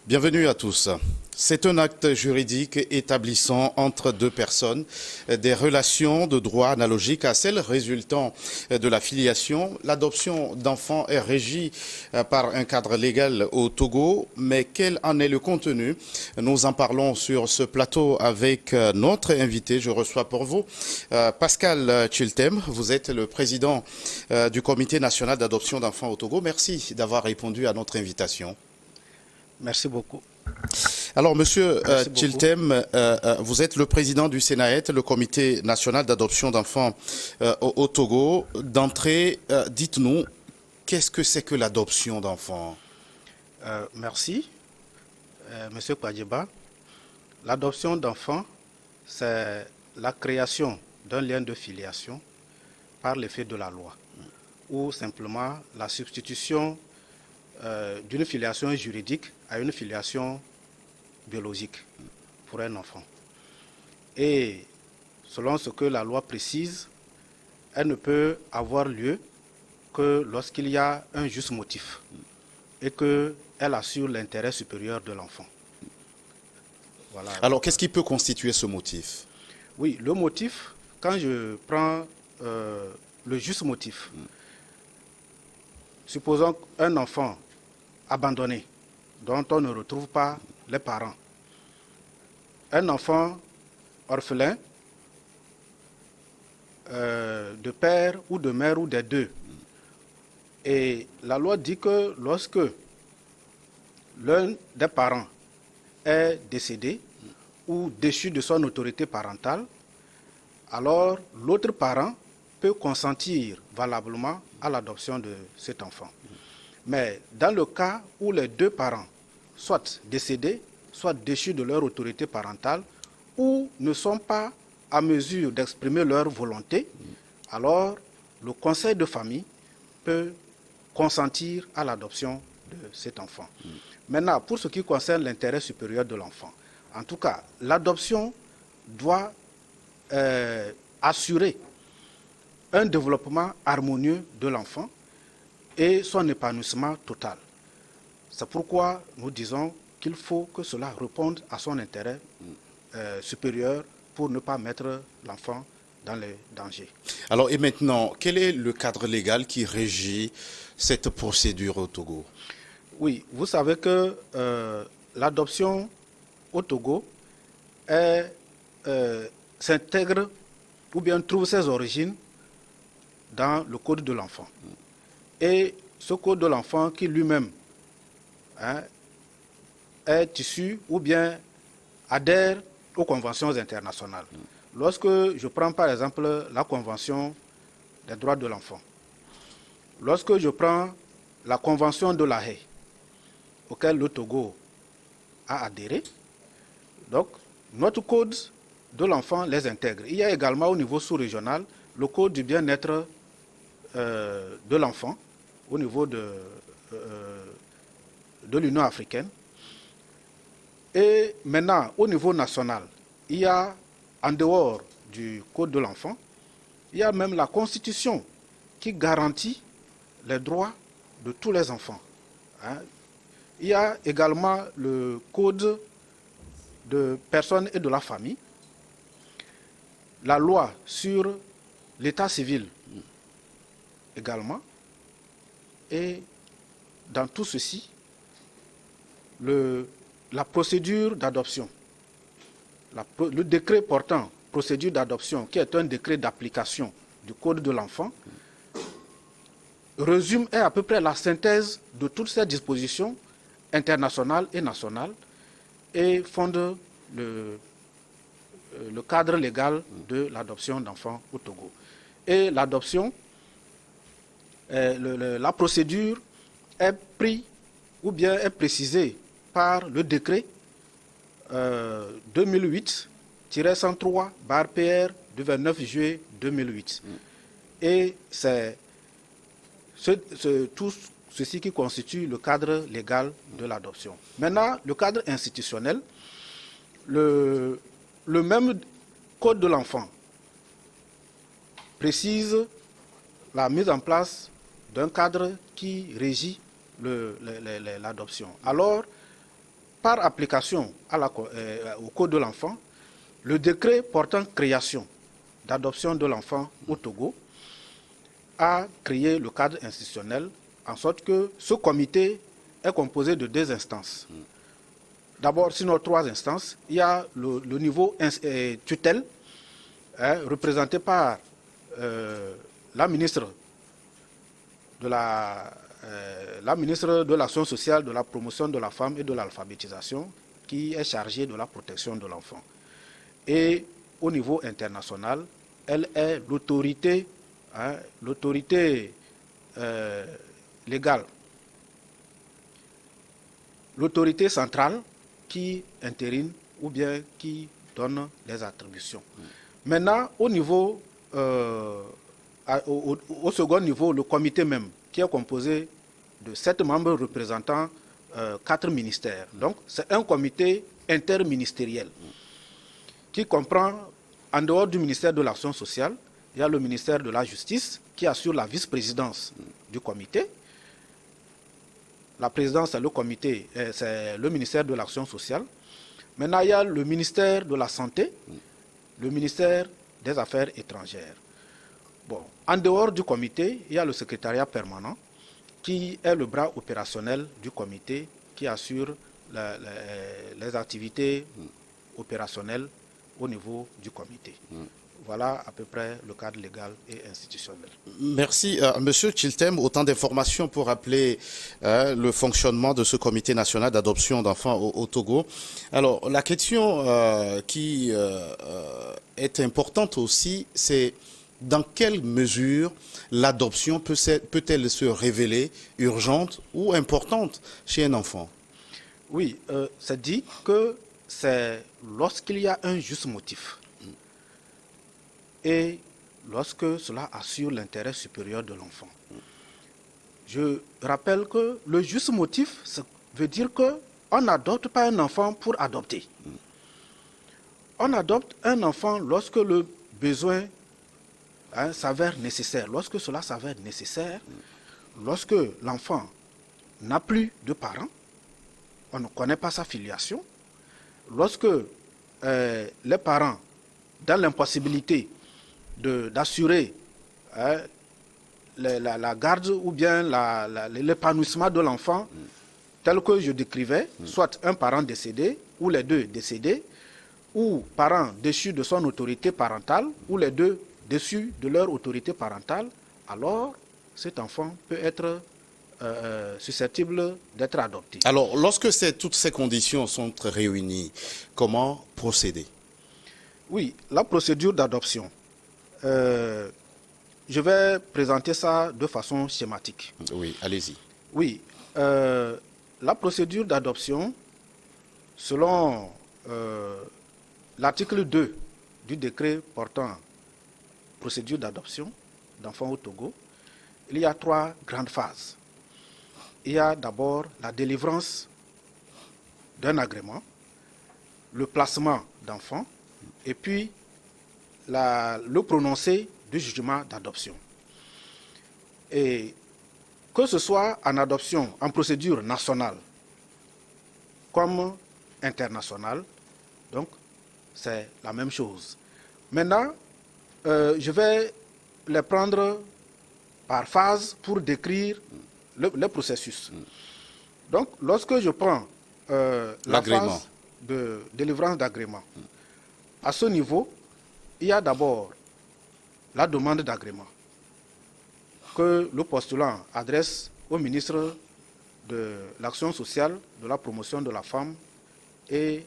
Bienvenue à tous. C'est un acte juridique établissant entre deux personnes des relations de droit analogiques à celles résultant de la filiation. L'adoption d'enfants est régie par un cadre légal au Togo, mais quel en est le contenu? Nous en parlons sur ce plateau avec notre invité. Je reçois pour vous Pascal Chiltem. Vous êtes le président du Comité national d'adoption d'enfants au Togo. Merci d'avoir répondu à notre invitation. Merci beaucoup. Alors, Monsieur Chiltem, vous êtes le président du CNAET, le Comité national d'adoption d'enfants au Togo. D'entrée, dites-nous, qu'est-ce que c'est que l'adoption d'enfants? Merci, Monsieur Kwadjiba. L'adoption d'enfants, c'est la création d'un lien de filiation par l'effet de la loi, ou simplement la substitution d'une filiation juridique à une filiation biologique pour un enfant. Et selon ce que la loi précise, elle ne peut avoir lieu que lorsqu'il y a un juste motif et qu'elle assure l'intérêt supérieur de l'enfant. Voilà. Alors, qu'est-ce qui peut constituer ce motif? Oui, le motif, quand je prends le juste motif, supposons un enfant abandonné, dont on ne retrouve pas les parents. Un enfant orphelin, de père ou de mère ou des deux. Et la loi dit que lorsque l'un des parents est décédé ou déchu de son autorité parentale, alors l'autre parent peut consentir valablement à l'adoption de cet enfant. Mais dans le cas où les deux parents, soit décédés, soit déchus de leur autorité parentale, ou ne sont pas à mesure d'exprimer leur volonté, alors le conseil de famille peut consentir à l'adoption de cet enfant. Maintenant, pour ce qui concerne l'intérêt supérieur de l'enfant, en tout cas, l'adoption doit assurer un développement harmonieux de l'enfant et son épanouissement total. C'est pourquoi nous disons qu'il faut que cela réponde à son intérêt supérieur pour ne pas mettre l'enfant dans les dangers. Alors, et maintenant, quel est le cadre légal qui régit cette procédure au Togo? Oui, vous savez que l'adoption au Togo s'intègre ou bien trouve ses origines dans le Code de l'enfant. Et ce Code de l'enfant qui lui-même est issu ou bien adhère aux conventions internationales. Lorsque je prends par exemple la Convention des droits de l'enfant, lorsque je prends la Convention de La Haye, auquel le Togo a adhéré, donc notre Code de l'enfant les intègre. Il y a également au niveau sous-régional le Code du bien-être de l'enfant au niveau de l'Union africaine. Et maintenant, au niveau national, il y a, en dehors du Code de l'enfant, il y a même la Constitution qui garantit les droits de tous les enfants. Il y a également le Code de personnes et de la famille, la loi sur l'état civil également, et dans tout ceci, la procédure d'adoption, le décret portant procédure d'adoption, qui est un décret d'application du Code de l'enfant, résume à peu près la synthèse de toutes ces dispositions internationales et nationales et fonde le cadre légal de l'adoption d'enfants au Togo. Et l'adoption, la procédure est prise ou bien est précisée par le décret 2008-103/PR du 29 juillet 2008. Et c'est tout ceci qui constitue le cadre légal de l'adoption. Maintenant, le cadre institutionnel, le même Code de l'enfant précise la mise en place d'un cadre qui régit l'adoption. Alors, par application au Code de l'enfant, le décret portant création d'adoption de l'enfant au Togo a créé le cadre institutionnel en sorte que ce comité est composé de 2 instances. D'abord, sinon 3 instances, il y a le niveau tutelle, représenté par la ministre de l'Action sociale, de la promotion de la femme et de l'alphabétisation, qui est chargée de la protection de l'enfant. Et au niveau international, elle est l'autorité légale, l'autorité centrale qui interine ou bien qui donne les attributions. Maintenant, au niveau, au second niveau, le comité même, qui est composé de 7 membres représentant 4 ministères. Donc, c'est un comité interministériel qui comprend, en dehors du ministère de l'Action sociale, il y a le ministère de la Justice qui assure la vice-présidence du comité. La présidence, c'est le comité, c'est le ministère de l'Action sociale. Maintenant, il y a le ministère de la Santé, le ministère des Affaires étrangères. Bon, en dehors du comité, il y a le secrétariat permanent qui est le bras opérationnel du comité qui assure les activités opérationnelles au niveau du comité. Voilà à peu près le cadre légal et institutionnel. Merci. Monsieur Chiltem, autant d'informations pour rappeler le fonctionnement de ce comité national d'adoption d'enfants au Togo. Alors, la question qui est importante aussi, c'est dans quelle mesure l'adoption peut-elle se révéler urgente ou importante chez un enfant? Oui, c'est dit que c'est lorsqu'il y a un juste motif et lorsque cela assure l'intérêt supérieur de l'enfant. Je rappelle que le juste motif, ça veut dire qu'on n'adopte pas un enfant pour adopter. On adopte un enfant lorsque le besoin s'avère nécessaire, lorsque cela s'avère nécessaire, lorsque l'enfant n'a plus de parents, on ne connaît pas sa filiation, lorsque les parents, dans l'impossibilité d'assurer la garde ou bien l'épanouissement de l'enfant, tel que je décrivais, soit un parent décédé ou les 2 décédés, ou parent déchu de son autorité parentale, ou les 2 déçus de leur autorité parentale, alors cet enfant peut être susceptible d'être adopté. Alors, lorsque toutes ces conditions sont réunies, comment procéder? Oui, la procédure d'adoption. Je vais présenter ça de façon schématique. Oui, allez-y. Oui, la procédure d'adoption, selon l'article 2 du décret portant procédure d'adoption d'enfants au Togo, il y a 3 grandes phases. Il y a d'abord la délivrance d'un agrément, le placement d'enfants, et puis le prononcé du jugement d'adoption. Et que ce soit en adoption, en procédure nationale comme internationale, donc c'est la même chose. Maintenant, je vais les prendre par phase pour décrire le processus. Donc, lorsque je prends la phase de délivrance d'agrément, à ce niveau, il y a d'abord la demande d'agrément que le postulant adresse au ministre de l'Action sociale, de la promotion de la femme et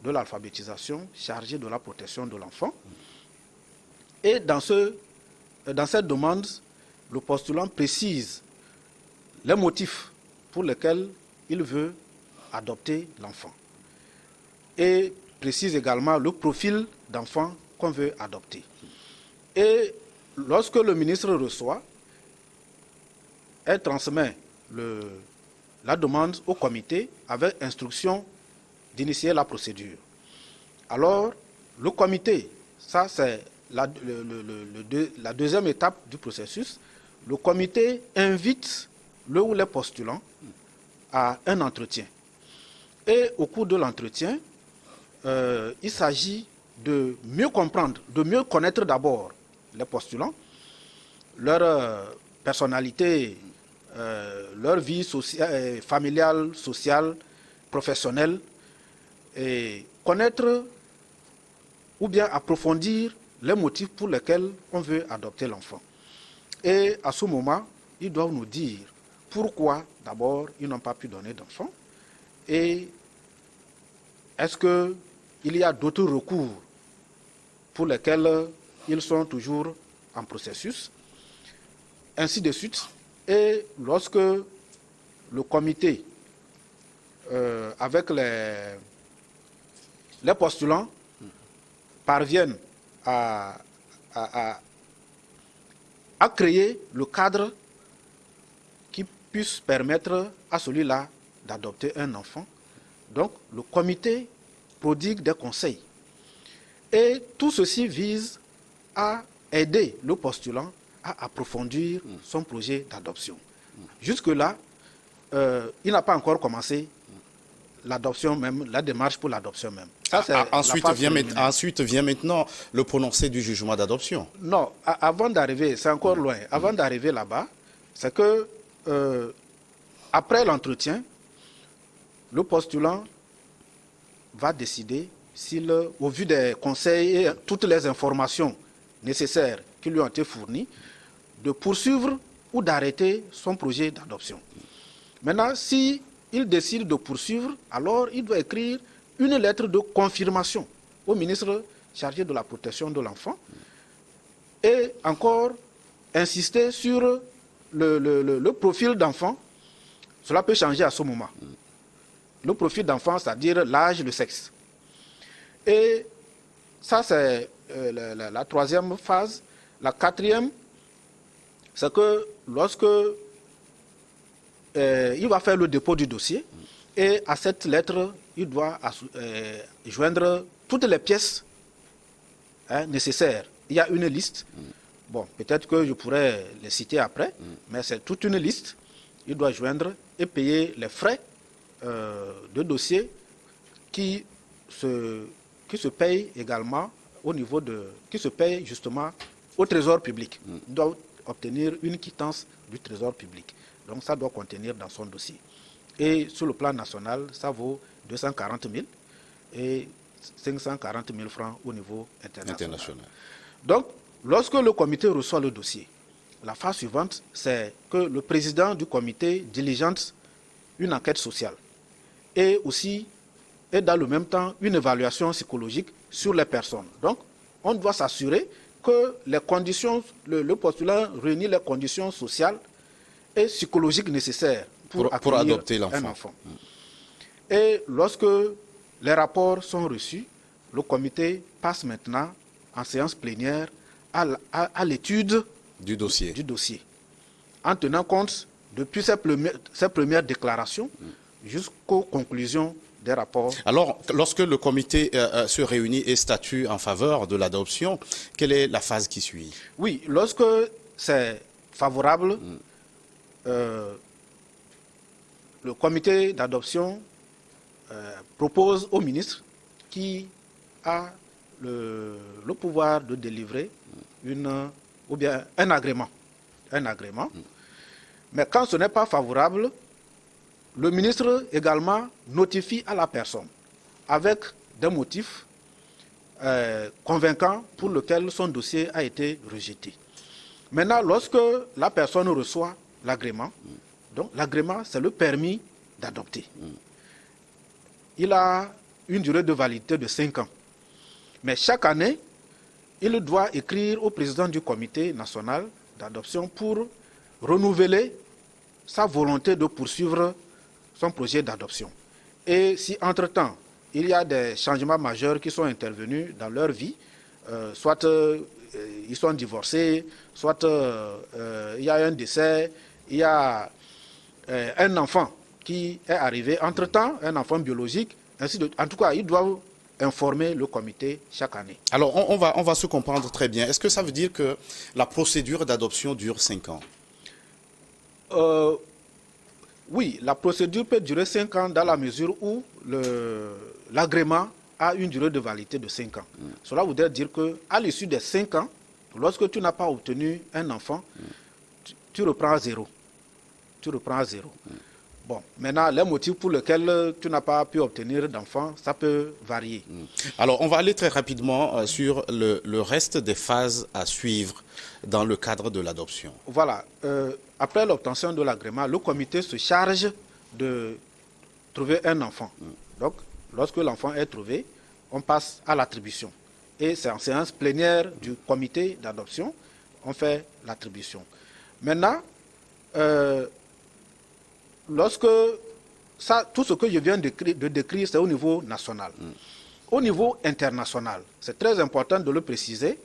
de l'alphabétisation chargé de la protection de l'enfant. Et dans cette demande, le postulant précise les motifs pour lesquels il veut adopter l'enfant et précise également le profil d'enfant qu'on veut adopter. Et lorsque le ministre reçoit, elle transmet la demande au comité avec instruction d'initier la procédure. Alors, le comité, ça c'est la deuxième étape du processus, le comité invite le ou les postulants à un entretien. Et au cours de l'entretien, il s'agit de mieux comprendre, de mieux connaître d'abord les postulants, leur personnalité, leur vie familiale, sociale, professionnelle, et connaître ou bien approfondir les motifs pour lesquels on veut adopter l'enfant. Et à ce moment, ils doivent nous dire pourquoi, d'abord, ils n'ont pas pu donner d'enfant et est-ce qu'il y a d'autres recours pour lesquels ils sont toujours en processus, ainsi de suite. Et lorsque le comité, avec les postulants, parviennent à créer le cadre qui puisse permettre à celui-là d'adopter un enfant, donc le comité prodigue des conseils. Et tout ceci vise à aider le postulant à approfondir son projet d'adoption. Jusque-là, il n'a pas encore commencé l'adoption même, la démarche pour l'adoption même. Ça, ensuite vient maintenant le prononcé du jugement d'adoption. Non, avant d'arriver, c'est encore loin. Avant d'arriver là-bas, c'est que après l'entretien, le postulant va décider s'il, au vu des conseils et toutes les informations nécessaires qui lui ont été fournies, de poursuivre ou d'arrêter son projet d'adoption. Maintenant, si il décide de poursuivre, alors il doit écrire une lettre de confirmation au ministre chargé de la protection de l'enfant et encore insister sur le profil d'enfant. Cela peut changer à ce moment. Le profil d'enfant, c'est-à-dire l'âge, le sexe. Et ça, c'est la troisième phase. La quatrième, c'est que lorsque il va faire le dépôt du dossier, et à cette lettre, il doit joindre toutes les pièces nécessaires. Il y a une liste. Bon, peut-être que je pourrais les citer après, mais c'est toute une liste. Il doit joindre et payer les frais de dossier qui se payent également qui se payent justement au trésor public. Il doit obtenir une quittance du trésor public. Donc ça doit contenir dans son dossier. Et sur le plan national, ça vaut 240 000 et 540 000 francs au niveau international. Donc, lorsque le comité reçoit le dossier, la phase suivante, c'est que le président du comité diligente une enquête sociale et aussi, et dans le même temps, une évaluation psychologique sur les personnes. Donc, on doit s'assurer que les conditions, le postulant réunit les conditions sociales et psychologiques nécessaires pour adopter un enfant. Et lorsque les rapports sont reçus, le comité passe maintenant en séance plénière à l'étude du dossier, en tenant compte depuis ces premières déclarations jusqu'aux conclusions des rapports. Alors, lorsque le comité se réunit et statue en faveur de l'adoption, quelle est la phase qui suit? Oui, lorsque c'est favorable, le comité d'adoption propose au ministre qui a le pouvoir de délivrer ou bien un agrément. Mais quand ce n'est pas favorable, le ministre également notifie à la personne avec des motifs convaincants pour lesquels son dossier a été rejeté. Maintenant, lorsque la personne reçoit l'agrément, donc l'agrément, c'est le permis d'adopter. Il a une durée de validité de 5 ans. Mais chaque année, il doit écrire au président du comité national d'adoption pour renouveler sa volonté de poursuivre son projet d'adoption. Et si entre-temps, il y a des changements majeurs qui sont intervenus dans leur vie, soit ils sont divorcés, soit il y a un décès, il y a un enfant qui est arrivé entre-temps, un enfant biologique, ainsi de... En tout cas, ils doivent informer le comité chaque année. Alors, on va se comprendre très bien. Est-ce que ça veut dire que la procédure d'adoption dure 5 ans? Oui, la procédure peut durer 5 ans dans la mesure où l'agrément a une durée de validité de 5 ans. Cela voudrait dire qu'à l'issue des 5 ans, lorsque tu n'as pas obtenu un enfant, tu reprends à zéro. Tu reprends à zéro. Bon, maintenant, les motifs pour lesquels tu n'as pas pu obtenir d'enfant, ça peut varier. Alors, on va aller très rapidement sur le reste des phases à suivre dans le cadre de l'adoption. Voilà. Après l'obtention de l'agrément, le comité se charge de trouver un enfant. Donc, lorsque l'enfant est trouvé, on passe à l'attribution. Et c'est en séance plénière du comité d'adoption, on fait l'attribution. Maintenant, tout ce que je viens de décrire, c'est au niveau national. Au niveau international, c'est très important de le préciser,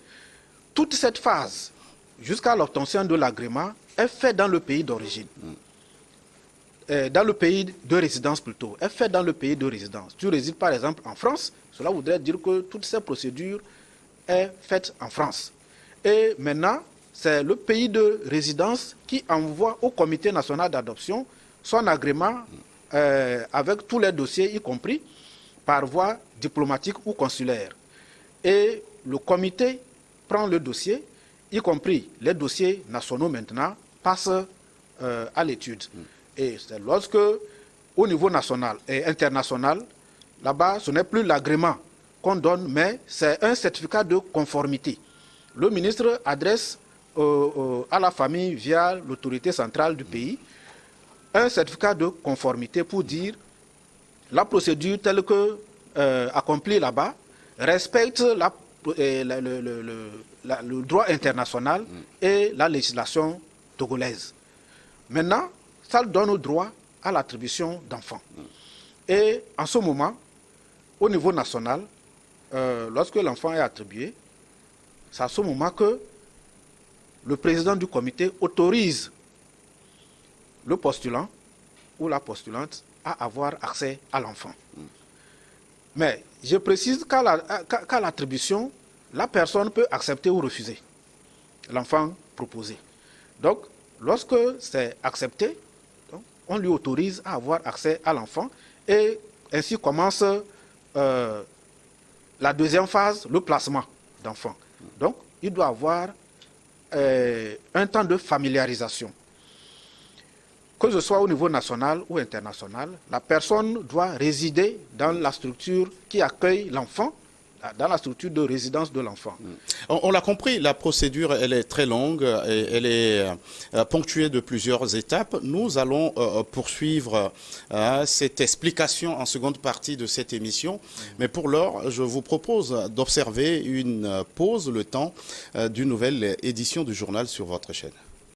toute cette phase, jusqu'à l'obtention de l'agrément, est faite dans le pays d'origine. Dans le pays de résidence plutôt, est faite dans le pays de résidence. Tu résides par exemple en France, cela voudrait dire que toutes ces procédures sont faites en France. Et maintenant, c'est le pays de résidence qui envoie au comité national d'adoption son agrément avec tous les dossiers, y compris par voie diplomatique ou consulaire. Et le comité prend le dossier, y compris les dossiers nationaux maintenant, passe à l'étude. Et c'est lorsque, au niveau national et international, là-bas, ce n'est plus l'agrément qu'on donne, mais c'est un certificat de conformité. Le ministre adresse à la famille, via l'autorité centrale du pays, un certificat de conformité pour dire la procédure telle que accomplie là-bas respecte le droit international et la législation togolaise. Maintenant, ça donne droit à l'attribution d'enfants. Et en ce moment, au niveau national, lorsque l'enfant est attribué, c'est à ce moment que le président du comité autorise le postulant ou la postulante à avoir accès à l'enfant. Mais je précise qu'à l'attribution, la personne peut accepter ou refuser l'enfant proposé. Donc, lorsque c'est accepté, on lui autorise à avoir accès à l'enfant et ainsi commence la deuxième phase, le placement d'enfant. Donc, il doit avoir un temps de familiarisation. Que ce soit au niveau national ou international, la personne doit résider dans la structure qui accueille l'enfant, dans la structure de résidence de l'enfant. On l'a compris, la procédure, elle est très longue, et elle est ponctuée de plusieurs étapes. Nous allons poursuivre cette explication en seconde partie de cette émission. Mais pour l'heure, je vous propose d'observer une pause, le temps d'une nouvelle édition du journal sur votre chaîne.